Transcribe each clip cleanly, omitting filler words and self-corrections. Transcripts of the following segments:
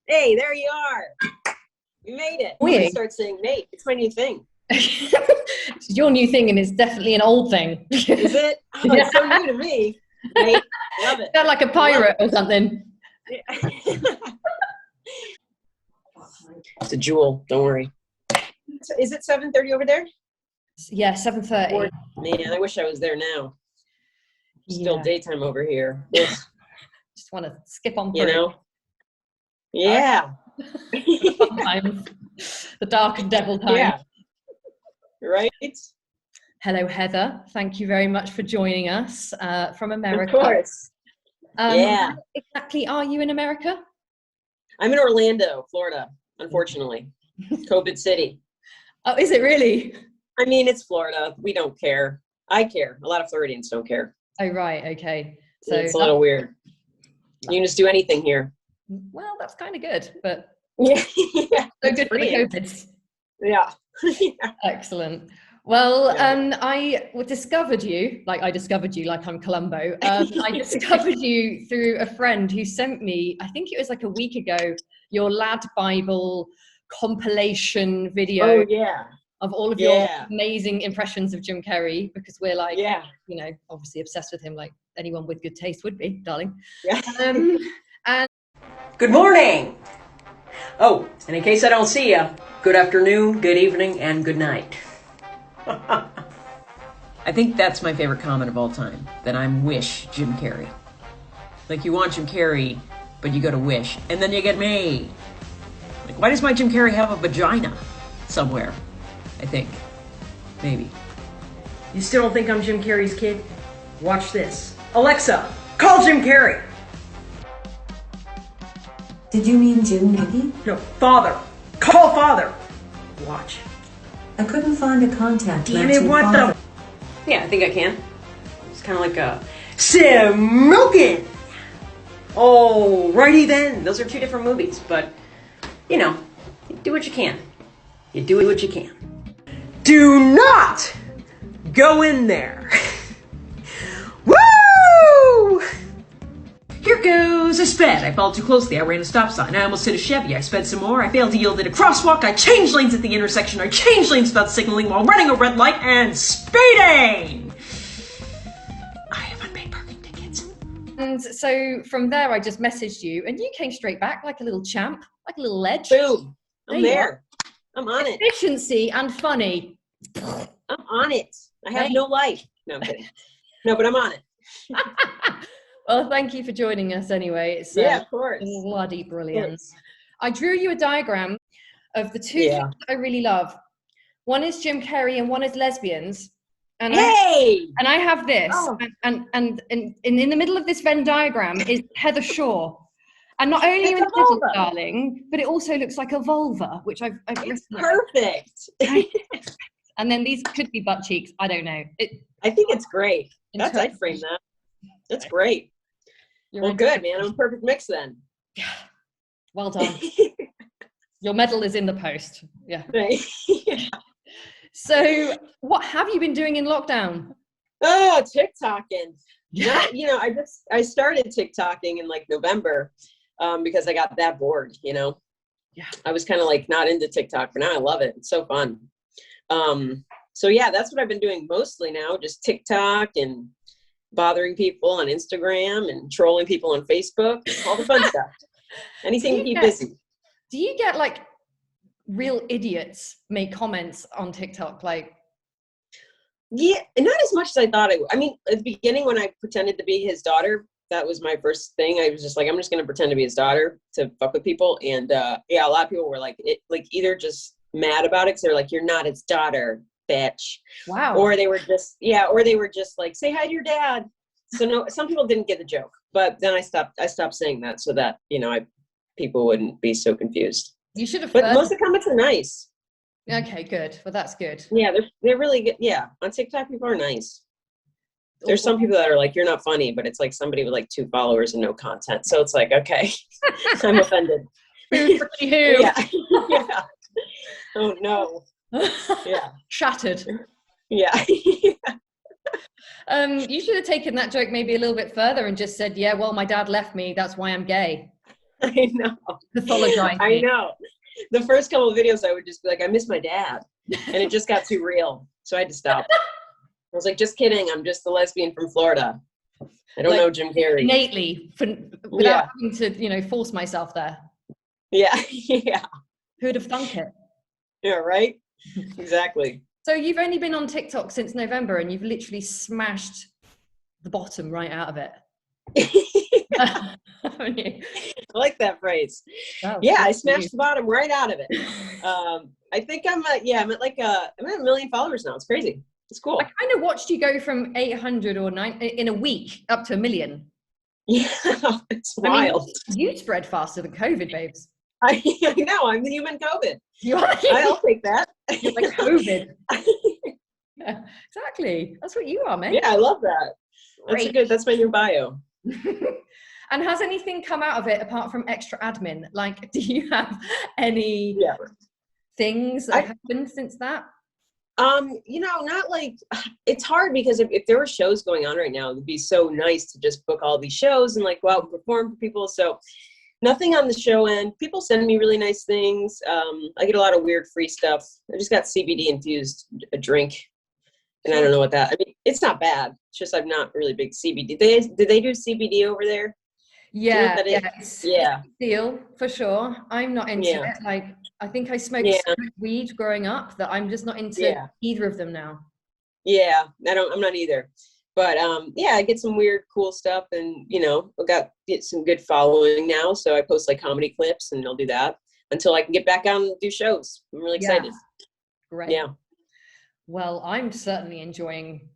Hey, there you are. We made it. I'm gonna start saying Nate. It's my new thing. It's your new thing, and it's definitely an old thing. Is it? Oh, it's so new to me. Nate, love it. Sound like a pirate or something. It's a jewel. Don't worry. So is it 7:30 over there? Yeah, 7:30. Man, I wish I was there now. Still daytime over here. Just want to skip on through. You know? Yeah. Sometimes the dark and devil time. Yeah. Right? Hello, Heather. Thank you very much for joining us from America. Of course. Where exactly are you in America? I'm in Orlando, Florida, unfortunately. COVID City. Oh, is it really? I mean, it's Florida. We don't care. I care. A lot of Floridians don't care. Oh, right. Okay. So it's a little weird. You can just do anything here. Well, that's kind of good, but yeah, so good for the COVID. Yeah. Excellent. Well, I discovered you like I'm Columbo. I discovered you through a friend who sent me, I think it was like a week ago, your Lad Bible compilation video of all of your amazing impressions of Jim Carrey, because we're like, you know, obviously obsessed with him, like anyone with good taste would be, darling. Yeah. And good morning. Oh, and in case I don't see you, good afternoon, good evening, and good night. I think that's my favorite comment of all time, that I'm Wish Jim Carrey. Like, you want Jim Carrey, but you go to Wish, and then you get me. Like, why does my Jim Carrey have a vagina somewhere? I think. Maybe. You still don't think I'm Jim Carrey's kid? Watch this. Alexa, call Jim Carrey! Did you mean Jim Maggie? No, father. Call father. Watch. I couldn't find a contact. Damn it, what the? Yeah, I think I can. It's kind of like a smoking. Oh, righty then. Those are two different movies, but you know, you do what you can. You do what you can. Do not go in there. Woo! Here goes. I sped. I followed too closely. I ran a stop sign. I almost hit a Chevy. I sped some more. I failed to yield at a crosswalk. I changed lanes at the intersection. I changed lanes without signaling while running a red light and speeding. I have unpaid parking tickets. And so from there, I just messaged you, and you came straight back like a little champ, like a little ledge. Boom. I'm there. I'm on it. Efficiency and funny. I'm on it. I have no life. No, I'm kidding. No, but I'm on it. Well, thank you for joining us anyway. It's of course. Bloody brilliant. I drew you a diagram of the two things that I really love. One is Jim Carrey and one is Lesbians. And I have this. Oh. And in the middle of this Venn diagram is Heather Shaw. And not only are you a little darling, but it also looks like a vulva, which I've written. Perfect. And then these could be butt cheeks. I don't know. I think it's great. I'd frame that. That's great. Well, good, man. I'm a perfect mix then. Yeah. Well done. Your medal is in the post. Yeah. Right. So what have you been doing in lockdown? Oh, TikToking. Yeah. You know, I started TikToking in like November because I got that bored, you know. Yeah. I was kind of like not into TikTok, but now I love it. It's so fun. So yeah, that's what I've been doing mostly now, just TikTok and bothering people on Instagram and trolling people on Facebook, all the fun stuff. Anything to keep busy. Do you get like real idiots make comments on TikTok? Like, yeah, not as much as I thought I would. I mean, at the beginning when I pretended to be his daughter, that was my first thing. I was just like, I'm just going to pretend to be his daughter to fuck with people. And yeah, a lot of people were like, either just mad about it because they're like, you're not his daughter, bitch. Wow. Or they were just like, say hi to your dad. So no, some people didn't get the joke, but then I stopped saying that so that, you know, people wouldn't be so confused. You should have. But most of the comments are nice. Okay, good. Well, that's good. Yeah, they're really good. Yeah, on TikTok, people are nice. There's some people that are like, you're not funny, but it's like somebody with like 2 followers and no content. So it's like, okay, I'm offended. Who? Yeah. Yeah. Oh no. Yeah. Shattered. Yeah. You should have taken that joke maybe a little bit further and just said, yeah, well, my dad left me. That's why I'm gay. I know. Pathologizing. I know. The first couple of videos, I would just be like, I miss my dad. And it just got too real. So I had to stop. I was like, just kidding. I'm just a lesbian from Florida. I don't know Jim Carrey. Innately, without having to, force myself there. Yeah. Yeah. Who'd have thunk it? Yeah, right? Exactly. So you've only been on TikTok since November and you've literally smashed the bottom right out of it. Haven't you? I like that phrase. Oh, yeah, I smashed the bottom right out of it. I think I'm at a million followers now. It's crazy. It's cool. I kind of watched you go from 800 or 9 in a week up to 1 million. Yeah, it's wild. I mean, you spread faster than COVID, babes. I know. I'm the human COVID. You are. I'll take that. You're like COVID. Yeah, exactly. That's what you are, man. Yeah, I love that. That's my new bio. And has anything come out of it apart from extra admin? Like, do you have any things that have happened since that? Not like, it's hard because if there were shows going on right now, it'd be so nice to just book all these shows and like go out and perform for people. So nothing on the show end. People send me really nice things. I get a lot of weird free stuff. I just got CBD infused a drink. And I don't know what that, I mean, it's not bad. It's just I'm not really big CBD. Did they do CBD over there? Yeah, it's a deal for sure. I'm not into it. Like, I think I smoked so much weed growing up that I'm just not into either of them now. Yeah, I'm not either. But I get some weird, cool stuff, and I get some good following now. So I post like comedy clips, and I'll do that until I can get back on and do shows. I'm really excited. Great. Yeah. Well, I'm certainly enjoying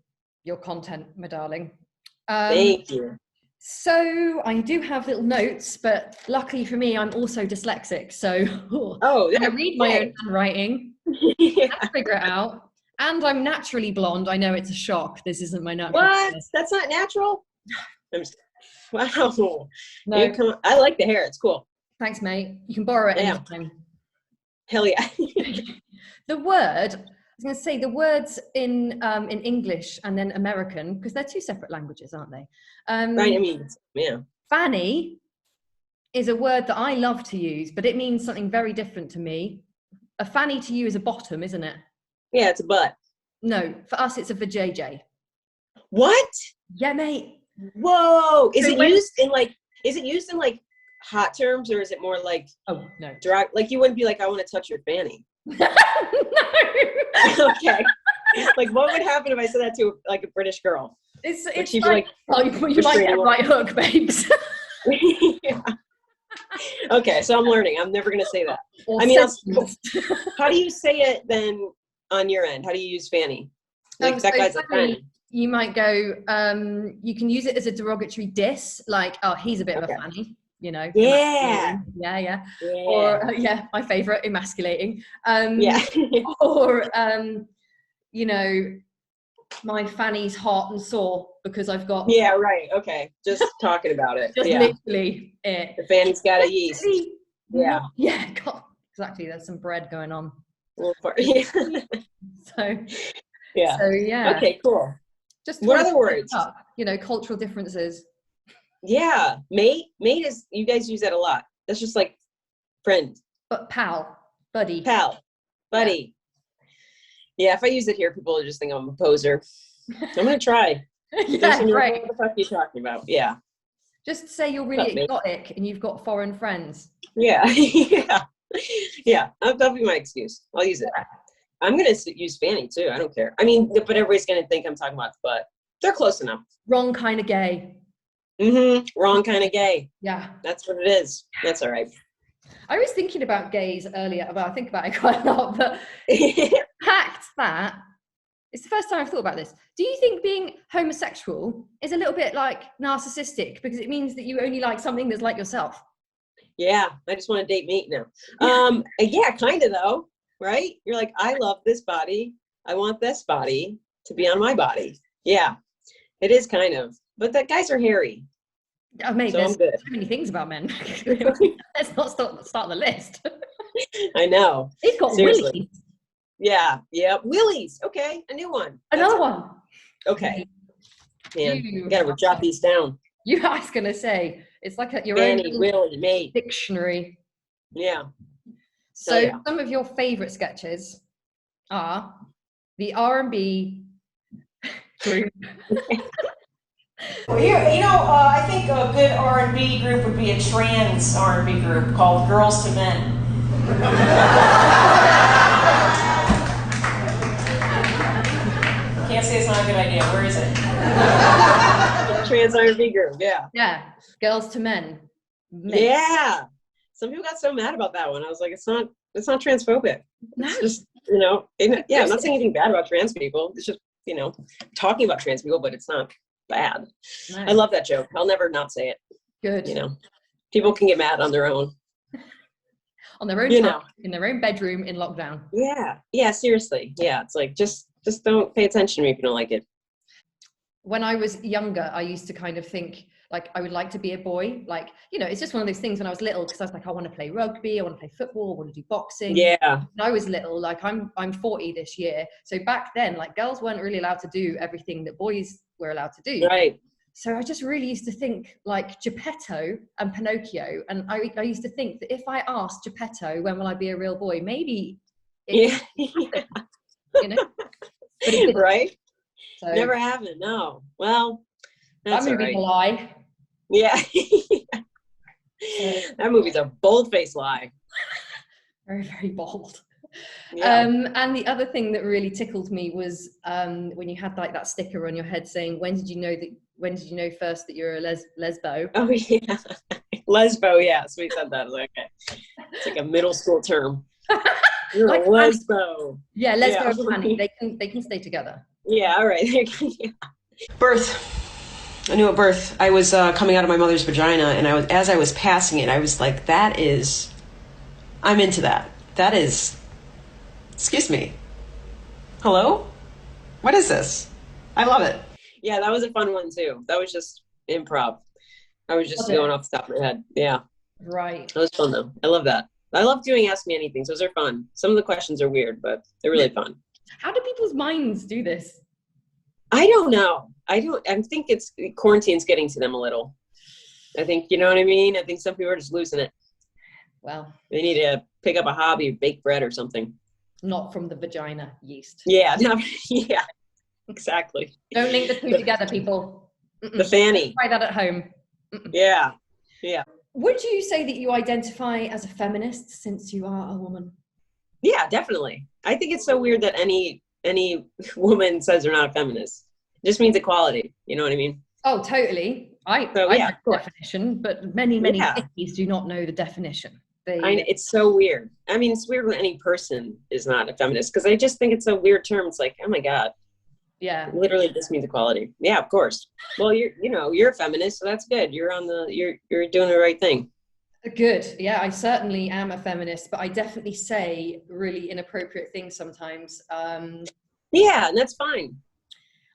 your content, my darling. Thank you. So I do have little notes, but luckily for me, I'm also dyslexic. So I read my own handwriting, and figure it out. And I'm naturally blonde. I know it's a shock. This isn't my natural. What? That's not natural? Wow. No. I like the hair. It's cool. Thanks, mate. You can borrow it anytime. Hell yeah. The words in English and then American, because they're two separate languages, aren't they? Right, I mean, yeah. Fanny is a word that I love to use, but it means something very different to me. A fanny to you is a bottom, isn't it? Yeah, it's a butt. No, for us, it's a vajayjay. What? Yeah, mate. Whoa. Is it used in like hot terms, or is it more like dry? Like you wouldn't be like, I want to touch your fanny. No. Okay. Like what would happen if I said that to like a British girl? It's like you might get a right hook, babes. Yeah. Okay, so I'm learning. I'm never gonna say that. How do you say it then on your end? How do you use fanny? Like that guy's a fanny. You might go, you can use it as a derogatory diss, like, oh, he's a bit of a fanny, Yeah. Yeah. Or, my favorite, emasculating. Or, my fanny's hot and sore because I've got. Yeah, right. Okay. Just talking about it. Just literally it. The fanny's got a yeast. Yeah. Yeah, God, exactly. There's some bread going on. Yeah. So yeah. Okay, cool. Just what other words? Up, cultural differences. Yeah. Mate is, you guys use that a lot. That's just like friend. But pal, buddy. Buddy. Yeah, if I use it here, people will just think I'm a poser. I'm going to try. Yeah, right. What the fuck are you talking about? Yeah. Just say you're really exotic and you've got foreign friends. Yeah. Yeah. That'll be my excuse. I'll use it. I'm going to use fanny too. I don't care. I mean, but everybody's going to think I'm talking about the butt. They're close enough. Wrong kind of gay. Wrong kind of gay. Yeah. That's what it is. That's all right. I was thinking about gays earlier. Well, I think about it quite a lot, but fact that it's the first time I've thought about this. Do you think being homosexual is a little bit like narcissistic because it means that you only like something that's like yourself? Yeah. I just want to date meat now. Yeah, kind of though. Right? You're like, I love this body. I want this body to be on my body. Yeah, it is kind of. But that guys are hairy. Oh, mate, there's so many things about men. Let's not start the list. I know. They've got willies. Yeah. Willies. Okay, a new one. Another one. Okay. Man, you gotta jot these down. I was gonna say, It's like your Fanny, own Willie, May. dictionary. Yeah. So yeah. some of your favorite sketches are the R&B group. I think a good R&B group would be a trans R&B group called Girls to Men. Can't say it's not a good idea. Where is it? Trans R&B group. Yeah. Yeah, Girls to Men. Mix. Yeah. Some people got so mad about that one. I was like, it's not transphobic. No. It's just, I'm not saying anything bad about trans people. It's just, talking about trans people, but it's not bad. No. I love that joke. I'll never not say it. Good. People can get mad on their own. On their own time, in their own bedroom in lockdown. Yeah. Yeah, seriously. Yeah. It's like, just don't pay attention to me if you don't like it. When I was younger, I used to kind of think like I would like to be a boy. Like, it's just one of those things when I was little, because I was like, I want to play rugby, I want to play football, I want to do boxing. Yeah. When I was little, like I'm 40 this year. So back then, like girls weren't really allowed to do everything that boys were allowed to do. Right. So I just really used to think like Geppetto and Pinocchio. And I used to think that if I asked Geppetto, when will I be a real boy? Maybe. Yeah. But it right. So, never happened. No. Well, that's that movie's a lie. Yeah. That movie's a bold-faced lie. Very, very bold. Yeah. And the other thing that really tickled me was when you had like that sticker on your head saying, when did you know first that you're a lesbo? Oh yeah. Lesbo, yeah. So we said that. I was like, okay. It's like a middle school term. You're like a lesbo. Yeah, lesbo and Fanny. They can stay together. Yeah, all right. Birth. I knew at birth I was coming out of my mother's vagina, and as I was passing it, I was like, I'm into that. That is, excuse me. Hello? What is this? I love it. Yeah, that was a fun one too. That was just improv. I was just going off the top of my head. Yeah. Right. That was fun though. I love that. I love doing Ask Me Anything. Those are fun. Some of the questions are weird, but they're really fun. How do people's minds do this? I don't know. I think it's quarantine's getting to them a little. I think, you know what I mean? I think some people are just losing it. Well, they need to pick up a hobby, bake bread or something. Not from the vagina yeast. Yeah. Yeah, exactly. Don't link the two together, people. The fanny. Try that at home. Yeah. Yeah. Would you say that you identify as a feminist since you are a woman? Yeah, definitely. I think it's so weird that any woman says they're not a feminist. It just means equality. You know what I mean? Oh, totally. I know the definition, but many hippies do not know the definition. It's so weird. I mean, it's weird when any person is not a feminist, because I just think it's a weird term. It's like, oh my God. Yeah. Literally just means equality. Yeah, of course. Well, you're a feminist, so that's good. You're doing the right thing. Good. Yeah, I certainly am a feminist, but I definitely say really inappropriate things sometimes. Yeah, and that's fine.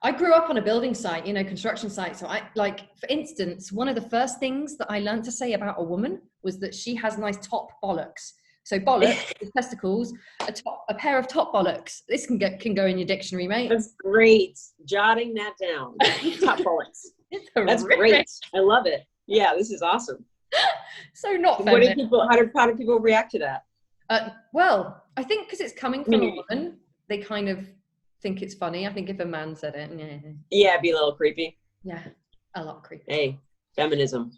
I grew up on a building site, construction site. So for instance, one of the first things that I learned to say about a woman was that she has nice top bollocks. So bollocks is testicles, a pair of top bollocks. This can go in your dictionary, mate. That's great. Jotting that down. Top bollocks. That's great. I love it. Yeah, this is awesome. So not feminist. How do people react to that? Well, I think because it's coming from a woman, they kind of think it's funny. I think if a man said it, yeah, it'd be a little creepy. Yeah, a lot creepy. Hey, feminism.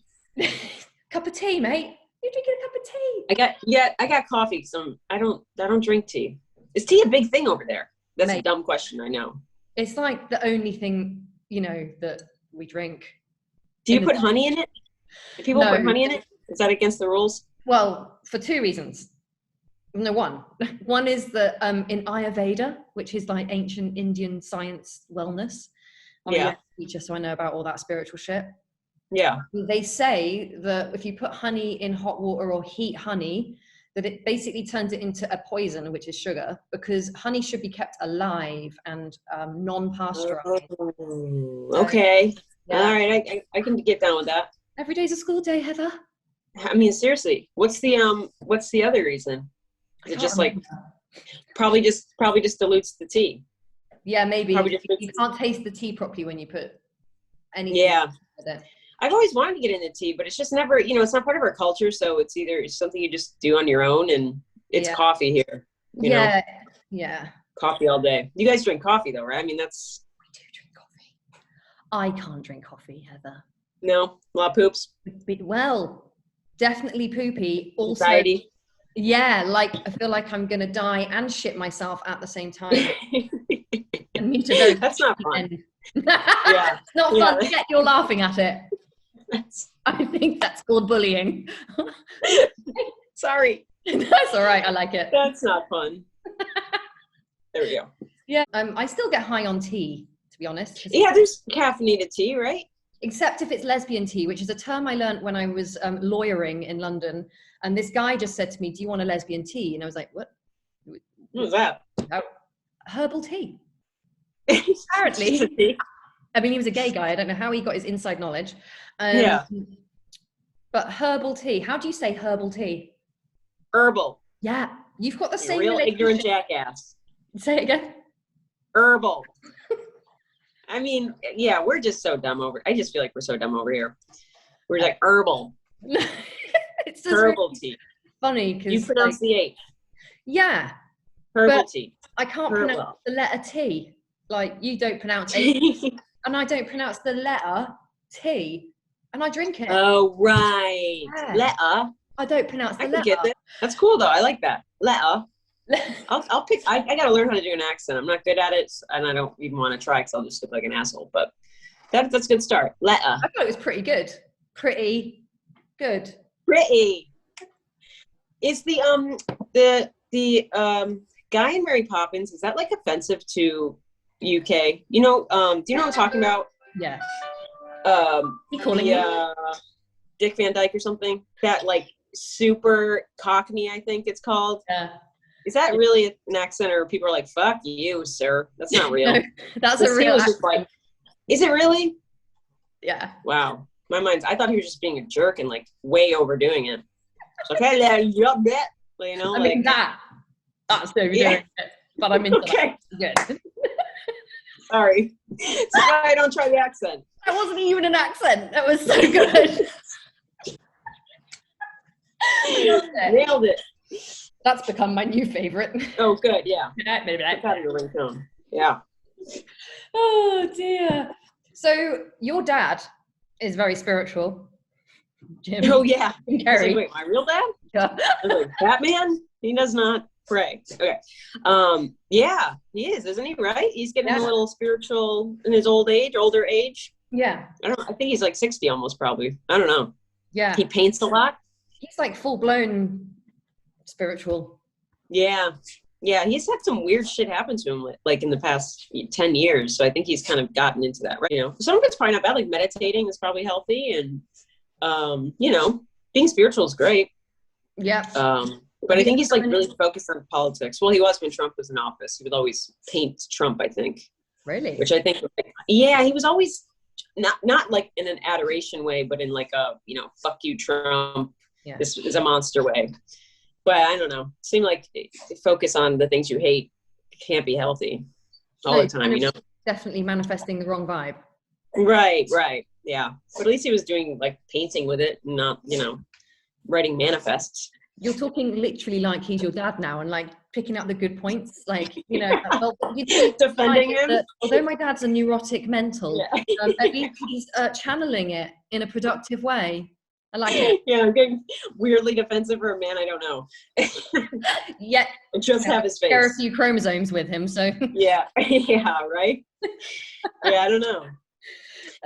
Cup of tea, mate. You're drinking a cup of tea. I got coffee. I don't drink tea. Is tea a big thing over there? That's a dumb question. I know. It's like the only thing that we drink. Do you put honey in it? If people put honey in it, is that against the rules? Well, for two reasons. No, one is that in Ayurveda, which is like ancient Indian science wellness, I'm a yoga teacher, so I know about all that spiritual shit. Yeah. They say that if you put honey in hot water or heat honey, that it basically turns it into a poison, which is sugar, because honey should be kept alive and non-pasteurized. Oh, okay. Yeah. All right. I can get down with that. Every day's a school day, Heather. I mean, seriously, what's the other reason? Is it just remember. Probably just dilutes the tea. Yeah, maybe. You can't taste the tea properly when you put anything. Yeah. I've always wanted to get into tea, but it's just never, it's not part of our culture. So it's either something you just do on your own, and it's coffee here. You know? Yeah. Coffee all day. You guys drink coffee though, right? I mean, We do drink coffee. I can't drink coffee, Heather. No, a lot of poops. Well, definitely poopy. Also, Anxiety. yeah, like I feel like I'm gonna die and shit myself at the same time. And need to very That's not fun. Yeah. It's not fun, yet you're laughing at it. I think that's called bullying. Sorry. That's all right, I like it. That's not fun. There we go. Yeah, I still get high on tea, to be honest. Yeah, there's caffeinated tea, right? Except if it's lesbian tea, which is a term I learned when I was lawyering in London. And this guy just said to me, do you want a lesbian tea? And I was like, what? What was that? Herbal tea. Apparently. I mean, he was a gay guy. I don't know how he got his inside knowledge. Yeah. But herbal tea. How do you say herbal tea? Herbal. Yeah. You've got the same real ignorant jackass. Say it again. Herbal. I mean, yeah, we're just so dumb I just feel like we're so dumb over here. We're like herbal. It's just herbal really tea. Funny because you pronounce the H. Yeah. Herbal tea. I can't pronounce the letter T. Like you don't pronounce H, and I don't pronounce the letter T, and I drink it. Oh right. Yeah. Letter. I don't pronounce the I letter. can get that. That's cool though. I like that. Letter. I'll pick. I gotta learn how to do an accent. I'm not good at it, and I don't even want to try because I'll just look like an asshole. But that's a good start. Letter. I thought it was pretty good. Pretty good. Pretty. Is the guy in Mary Poppins, is that like offensive to UK? Do you know what I'm talking about? Yeah. You calling Dick Van Dyke or something? That like super Cockney, I think it's called. Yeah. Is that really an accent, or people are like, fuck you, sir? That's not real. No, that's a real accent. Like, is it really? Yeah. Wow. I thought he was just being a jerk and like way overdoing it. It's like, hey, you're that. You know, I mean, that's overdoing it, but I'm into that. Good. Sorry. So I don't try the accent. That wasn't even an accent. That was so good. Nailed it. That's become my new favorite. Oh, good. Yeah. Maybe I've had your ringtone. Yeah. Oh dear. So your dad is very spiritual. Jim. Oh yeah. Jim Carrey. Like, wait, my real dad? Yeah. Like, Batman? He does not pray. Okay. Yeah, he is, isn't he? Right? He's getting a little spiritual in his older age. Yeah. I think he's like 60 almost, probably. I don't know. Yeah. He paints a lot. He's like full blown spiritual. Yeah. Yeah, he's had some weird shit happen to him like in the past 10 years. So I think he's kind of gotten into that, right? Some of it's probably not bad. Like meditating is probably healthy, and being spiritual is great. Yeah. But I think he's like really focused on politics. Well, he was when Trump was in office. He would always paint Trump, I think. Really? Which I think, he was always not like in an adoration way, but in like a, fuck you, Trump. Yeah. This is a monster way. But I don't know. It seemed like focus on the things you hate can't be healthy all the time, Definitely manifesting the wrong vibe. Right. Yeah. But at least he was doing like painting with it, and not, writing manifests. You're talking literally like he's your dad now, and like picking up the good points, like, defending him. Although my dad's a neurotic mental, at least he's channeling it in a productive way. I like it. Yeah, I'm getting weirdly defensive for a man I don't know. Yeah. Just have his face. There are a few chromosomes with him, so. Yeah, right? Yeah, I don't know.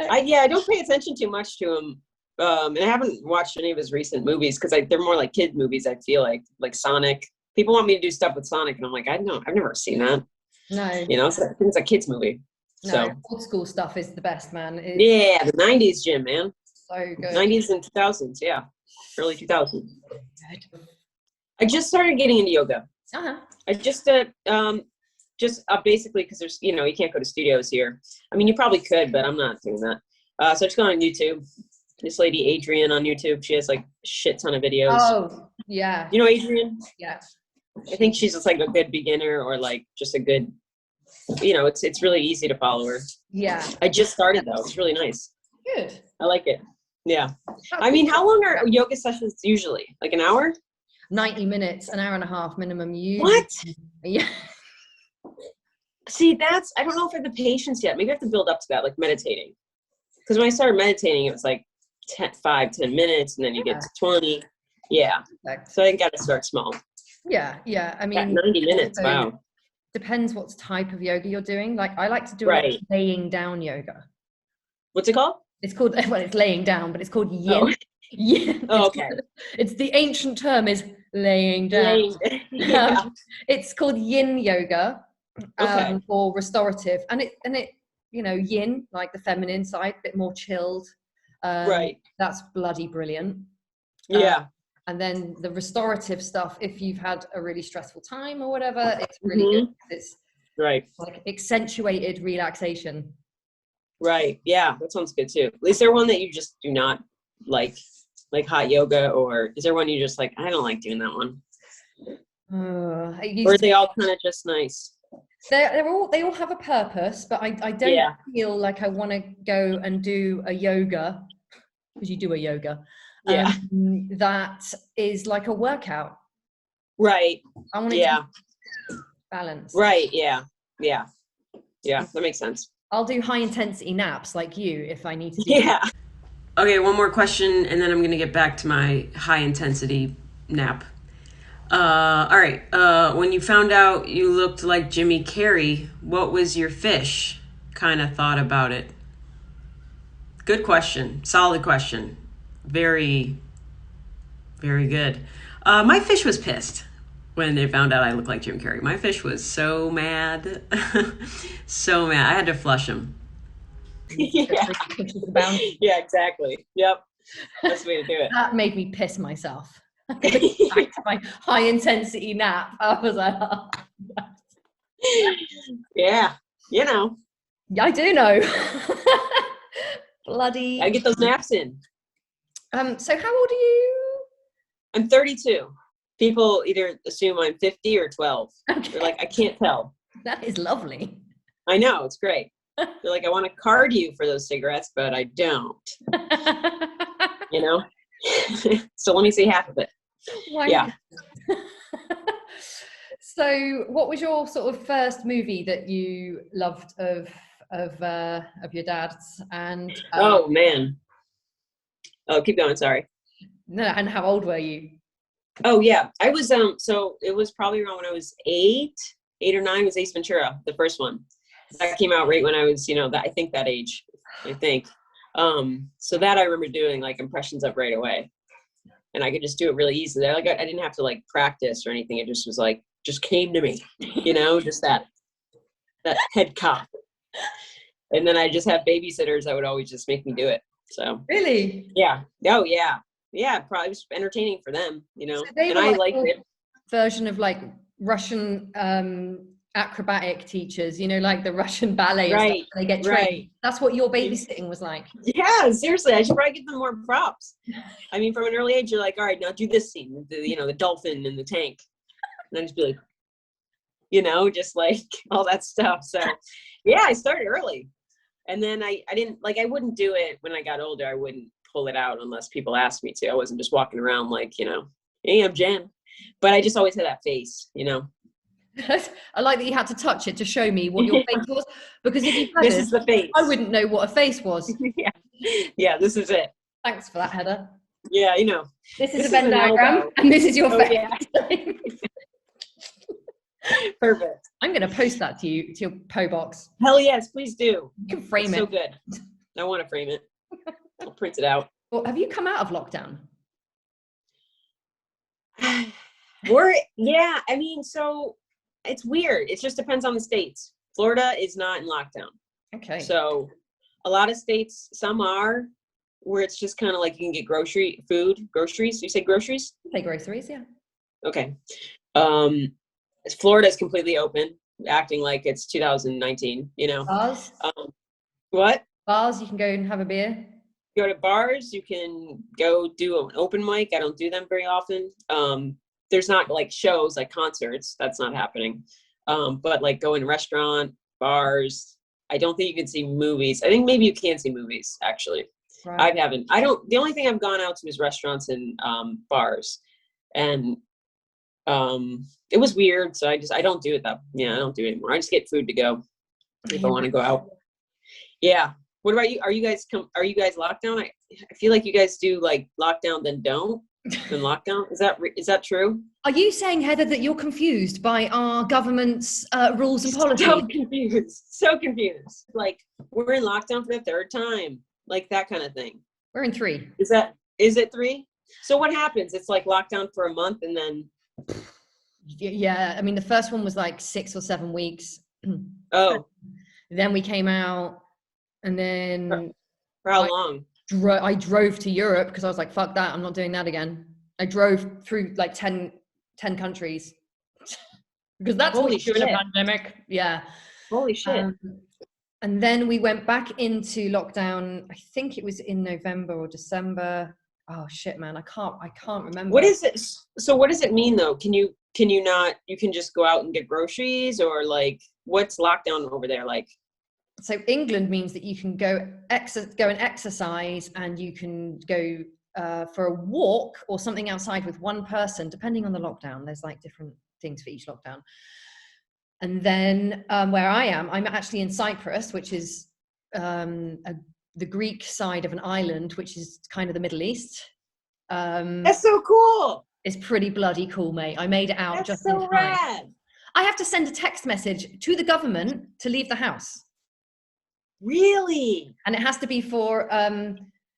I don't pay attention too much to him. And I haven't watched any of his recent movies because they're more like kid movies, I feel like Sonic. People want me to do stuff with Sonic, and I'm like, I've never seen that. No. So it's a kid's movie. No, so old school stuff is the best, man. Yeah, the 90s, Jim, man. So good. 90s and 2000s, yeah. Early 2000s. I just started getting into yoga. Uh-huh. I just basically because there's, you can't go to studios here. I mean, you probably could, but I'm not doing that. So I just go on YouTube. This lady, Adrienne, on YouTube, she has like a shit ton of videos. Oh, yeah. You know Adrienne? Yeah. I think she's just like a good beginner, or like just a good, it's really easy to follow her. Yeah. I just started though. It's really nice. Good. I like it. Yeah. I mean, how long are yoga sessions usually? Like an hour? 90 minutes, an hour and a half minimum. What? Yeah. See, I don't know if I have the patience yet. Maybe I have to build up to that, like meditating. Because when I started meditating, it was like 10 minutes, and then you get to 20. Yeah. So I got to start small. Yeah. I mean, 90 minutes. Wow. Depends what type of yoga you're doing. Like, I like to do Right. laying down yoga. What's it called? It's called, well, it's laying down, but it's called yin. Oh. Yin. Oh, okay. It's the ancient term is laying down. Yeah. It's called yin yoga, Okay. or restorative, and it yin, like the feminine side, a bit more chilled. Right. That's bloody brilliant. Yeah. And then the restorative stuff, if you've had a really stressful time or whatever, it's really good. It's right. Like accentuated relaxation. Right. Yeah, that sounds good too. Is there one that you just do not like hot yoga, or is there one you just like, I don't like doing that one? Or are they all kind of just nice? They all have a purpose, but I don't feel like I want to go and do a yoga, because you do a yoga. That is like a workout. Right. I want to balance. Right. Yeah. That makes sense. I'll do high intensity naps like you if I need to do that. Okay, one more question, and then I'm going to get back to my high intensity nap. All right. When you found out you looked like Jimmy Carrey, what was your fish kind of thought about it? Good question. Solid question. Very, very good. My fish was pissed when they found out I looked like Jim Carrey. My fish was so mad. So mad. I had to flush him. Yeah, exactly. Yep. That's the way to do it. That made me piss myself. Back to my high intensity nap. I was like, oh. Yeah, I do know. Bloody. I get those naps in. So how old are you? I'm 32. People either assume I'm 50 or 12. Okay. They're like, I can't tell. That is lovely. I know, it's great. They're like, I want to card you for those cigarettes, but I don't. So let me see half of it. Why? Yeah. So what was your sort of first movie that you loved of your dad's? And oh man. Oh, keep going, sorry. No, and how old were you? Oh yeah. I was so it was probably around when I was 8 or 9 was Ace Ventura, the first one. That came out right when I was, I think that age, I think. So that I remember doing like impressions of right away. And I could just do it really easily. I didn't have to like practice or anything. It just was like, just came to me, just that head cop. And then I just have babysitters that would always just make me do it. So really? Yeah. Oh yeah. Yeah. Probably was entertaining for them, So and I liked it. Version of like Russian, acrobatic teachers, like the Russian ballet, right? Stuff, they get trained. Right. That's what your babysitting was like. Yeah, seriously, I should probably give them more props. I mean, from an early age, you're like, all right, now do this scene, the dolphin in the tank, and then just be like, just like all that stuff. So, yeah, I started early, and then I didn't like I wouldn't do it when I got older. I wouldn't pull it out unless people asked me to. I wasn't just walking around like, hey, I'm Jen, but I just always had that face, I like that you had to touch it to show me what your face was, because if you had this is the face, I wouldn't know what a face was. Yeah, this is it. Thanks for that, Heather. Yeah, this is a Venn diagram, and this is your face. Yeah. Perfect. I'm going to post that to your PO box. Hell yes, please do. You can frame it. So good. I want to frame it. I'll print it out. Well, have you come out of lockdown? Yeah, I mean, so it's weird. It just depends on the states. Florida is not in lockdown. Okay. So a lot of states, some are, where it's just kind of like you can get groceries. You say groceries? I say groceries, yeah. Okay. Florida is completely open, acting like it's 2019, Bars? What? Bars, you can go and have a beer. Go to bars, you can go do an open mic. I don't do them very often. There's not like shows, like concerts. That's not happening. But like go in restaurant, bars. I don't think you can see movies. I think maybe you can see movies, actually. Right. The only thing I've gone out to is restaurants and bars, and it was weird. So I don't do it I don't do it anymore. I just get food to go if I want to go out. Yeah. What about you? Are you guys locked down? I feel like you guys do like lockdown, then don't, then lockdown. Is that true? Are you saying, Heather, that you're confused by our government's rules and policies? So confused. Like, we're in lockdown for the third time, like that kind of thing. We're in 3. Is it 3? So what happens? It's like lockdown for a month and then. Yeah, I mean, the first one was like 6 or 7 weeks. Oh. Then we came out, and then. For how long? I drove to Europe because I was like, fuck that, I'm not doing that again. I drove through like 10 countries because that's Holy what you do in a shit. pandemic. Yeah. Holy shit. And then we went back into lockdown. I think it was in November or December. Oh shit, man, I can't remember. What is it? So what does it mean though? Can you just go out and get groceries, or like what's lockdown over there like? So England means that you can go and exercise, and you can go for a walk or something outside with one person, depending on the lockdown. There's like different things for each lockdown. And then where I am, I'm actually in Cyprus, which is the Greek side of an island, which is kind of the Middle East. That's so cool. It's pretty bloody cool, mate. I made it out. That's just so in time. rad. I have to send a text message to the government to leave the house. Really? And it has to be for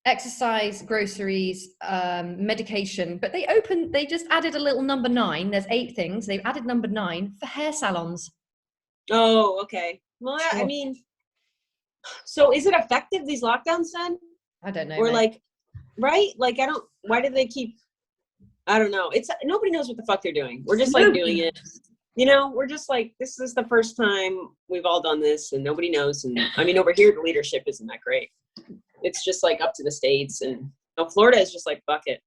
exercise, groceries, medication. But they just added a little number 9. There's 8 things. They've added number 9 for hair salons. Oh, okay. Well, Sure. I mean, so is it effective, these lockdowns then? I don't know. Or mate. like, right? Like, why do they keep, I don't know. Nobody knows what the fuck they're doing. We're just like doing it. You know, we're just like, this is the first time we've all done this and nobody knows. And I mean, over here, the leadership isn't that great. It's just like up to the states, and Florida is just like, fuck it.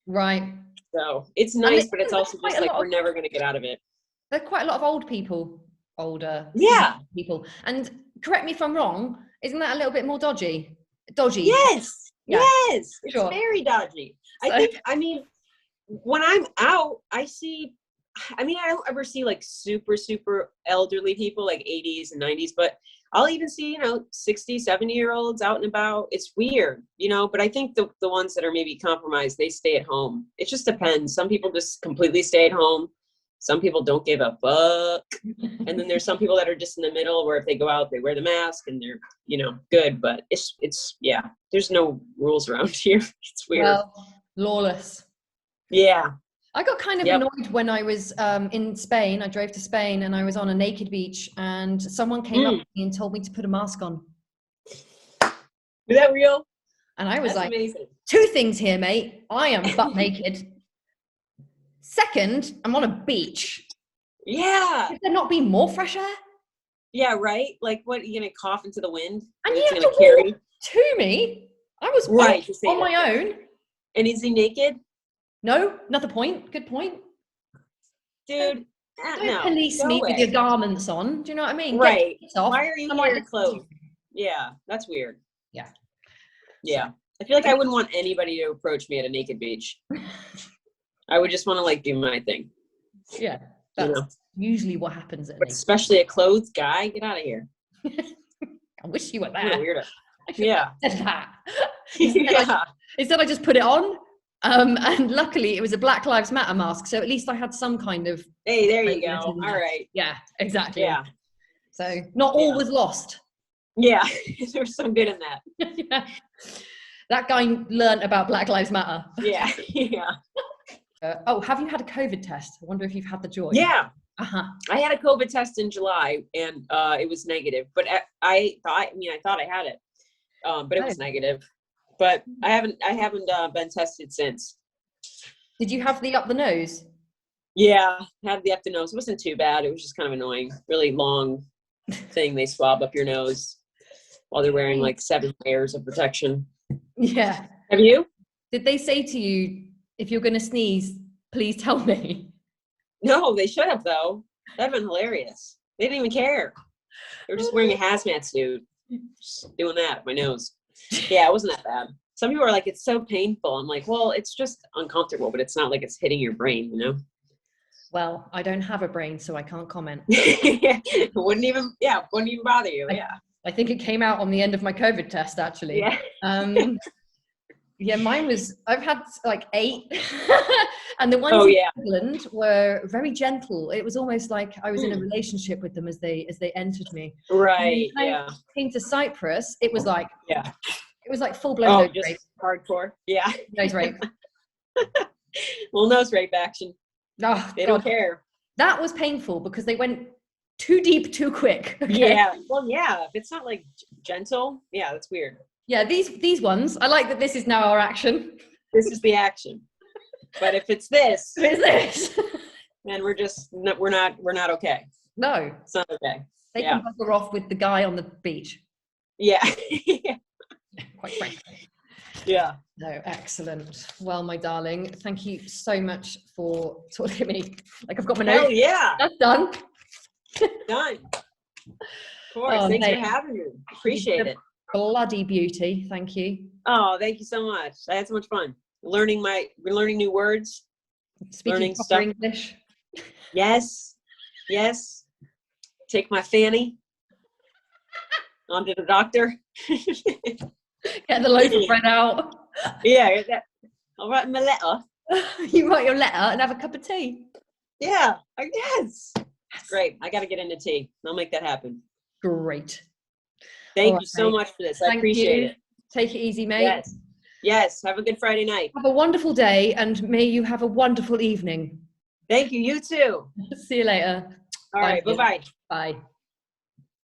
Right. So it's nice, but it's also just like, we're never going to get out of it. There are quite a lot of older Yeah. people. And correct me if I'm wrong, isn't that a little bit more dodgy? Yes. Yeah. Yes. It's Sure. very dodgy. I mean, when I'm out, I don't ever see like super, super elderly people, like 80s and 90s, but I'll even see, 60, 70-year-olds out and about. It's weird, but I think the ones that are maybe compromised, they stay at home. It just depends. Some people just completely stay at home. Some people don't give a fuck. And then there's some people that are just in the middle, where if they go out, they wear the mask and they're, good, but it's there's no rules around here. It's weird. Well, lawless. Yeah. I got kind of annoyed when I was in Spain. I drove to Spain and I was on a naked beach, and someone came up to me and told me to put a mask on. Is that real? And I was That's like, amazing. 2 2 things here, mate. I am butt naked. Second, I'm on a beach. Yeah. Could there not be more fresh air? Yeah, right? Like, what, are you going to cough into the wind? And you it's have going to to carry? walk to me. I was Right, on my own. And is he naked? No, another point. Good point. Dude, Don't police me with your garments on. Do you know what I mean? Right. Off. Why are you here clothed? Yeah, that's weird. Yeah. I feel like I wouldn't want anybody to approach me at a naked beach. I would just want to like do my thing. Yeah, that's usually what happens. But especially a clothed guy, get out of here. I wish you were there. What a weirdo. I should Yeah. have said that. Yeah. Instead, I just put it on. And luckily, it was a Black Lives Matter mask, so at least I had some kind of. Hey, there you go. All right. Yeah, exactly. Yeah. So not all was lost. Yeah, there's some good in that. Yeah. That guy learned about Black Lives Matter. Yeah, yeah. Have you had a COVID test? I wonder if you've had the joy. Yeah. Uh-huh. I had a COVID test in July, and it was negative. But I thought I had it, but it was negative. But I haven't been tested since. Did you have the up the nose? Yeah, I had the up the nose. It wasn't too bad. It was just kind of annoying. Really long thing they swab up your nose while they're wearing like 7 layers of protection. Yeah. Have you? Did they say to you, if you're going to sneeze, please tell me? No, they should have though. That'd been hilarious. They didn't even care. They were just wearing a hazmat suit, just doing that. My nose. Yeah, it wasn't that bad. Some people are like, it's so painful. I'm like, well, it's just uncomfortable, but it's not like it's hitting your brain, you know? Well, I don't have a brain, so I can't comment. Wouldn't even bother you. Yeah. I think it came out on the end of my COVID test, actually. Yeah. Yeah, mine was, I've had like 8. And the ones Oh, in yeah. England were very gentle. It was almost like I was in a relationship with them as they entered me. Right. When Yeah. I came to Cyprus, it was like, Yeah. it was like full blown Oh, nose just rape. hardcore. Yeah. Nose rape. Well, nose rape action. Oh, They God. don't care. That was painful because they went too deep too quick. Okay? Yeah. Well, yeah. If it's not like gentle, yeah, that's weird. Yeah, these ones. I like that this is now our action. This is the action. But if it's this, It's this. then we're not okay. No, It's not okay. they Yeah. can bugger off with the guy on the beach. Yeah. Quite frankly. Yeah. No, excellent. Well, my darling, thank you so much for talking to me. Like I've got my Hell notes. yeah. That's done. Done. Of course. Oh, Thanks mate. for having me. Appreciate it. Bloody beauty. Thank you. Oh, thank you so much. I had so much fun. We're learning new words. Speaking Learning proper stuff. English. Yes. Yes. Take my fanny onto the doctor. Get the loaf of bread out. Yeah. I'll write my letter. You write your letter and have a cup of tea. Yeah. Yes. Great. I got to get into tea. I'll make that happen. Great. Thank All you so right. much for this. I Thank appreciate you. it. Take it easy, mate. Yes. Yes. Have a good Friday night. Have a wonderful day and may you have a wonderful evening. Thank you. You too. See you later. All right. Bye-bye. Bye.